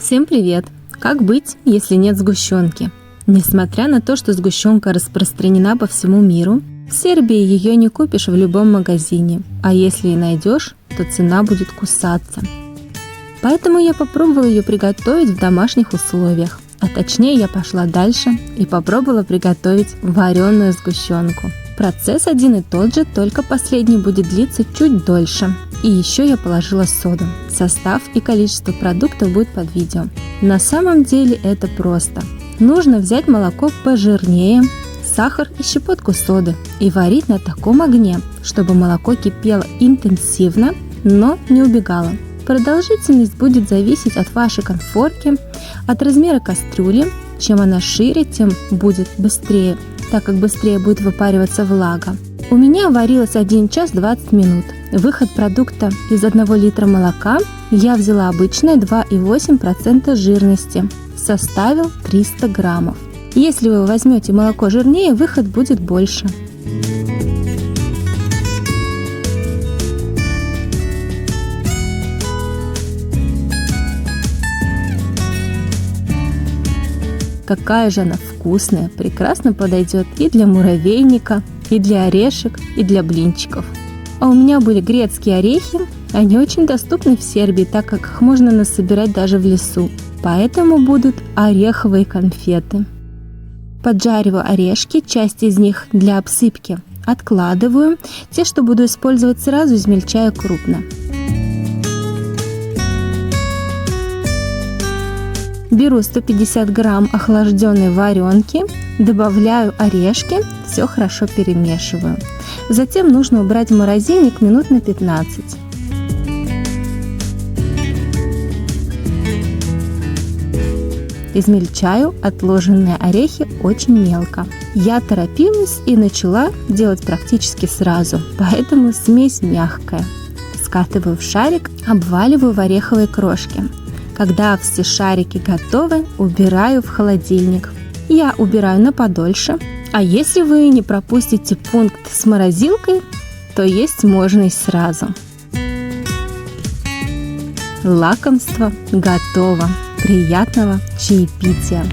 Всем привет! Как быть, если нет сгущенки? Несмотря на то, что сгущенка распространена по всему миру, в Сербии ее не купишь в любом магазине, а если и найдешь, то цена будет кусаться. Поэтому я попробовала ее приготовить в домашних условиях, а точнее я пошла дальше и попробовала приготовить вареную сгущенку. Процесс один и тот же, только последний будет длиться чуть дольше. И еще я положила соду. Состав и количество продуктов будет под видео. На самом деле это просто. Нужно взять молоко пожирнее, сахар и щепотку соды и варить на таком огне, чтобы молоко кипело интенсивно, но не убегало. Продолжительность будет зависеть от вашей конфорки, от размера кастрюли. Чем она шире, тем будет быстрее, так как быстрее будет выпариваться влага. У меня варилось 1 час 20 минут. Выход продукта из 1 литра молока я взяла обычное 2,8% жирности. Составил 300 граммов. Если вы возьмете молоко жирнее, выход будет больше. Какая же она вкусная, прекрасно подойдет и для муравейника, и для орешек, и для блинчиков. А у меня были грецкие орехи, они очень доступны в Сербии, так как их можно насобирать даже в лесу. Поэтому будут ореховые конфеты. Поджариваю орешки, часть из них для обсыпки откладываю, те, что буду использовать сразу, измельчаю крупно. Беру 150 грамм охлажденной варенки, добавляю орешки, все хорошо перемешиваю. Затем нужно убрать в морозильник минут на 15. Измельчаю отложенные орехи очень мелко. Я торопилась и начала делать практически сразу, поэтому смесь мягкая. Скатываю в шарик, обваливаю в ореховые крошки. Когда все шарики готовы, убираю в холодильник. Я убираю на подольше. А если вы не пропустите пункт с морозилкой, то есть можно и сразу. Лакомство готово. Приятного чаепития!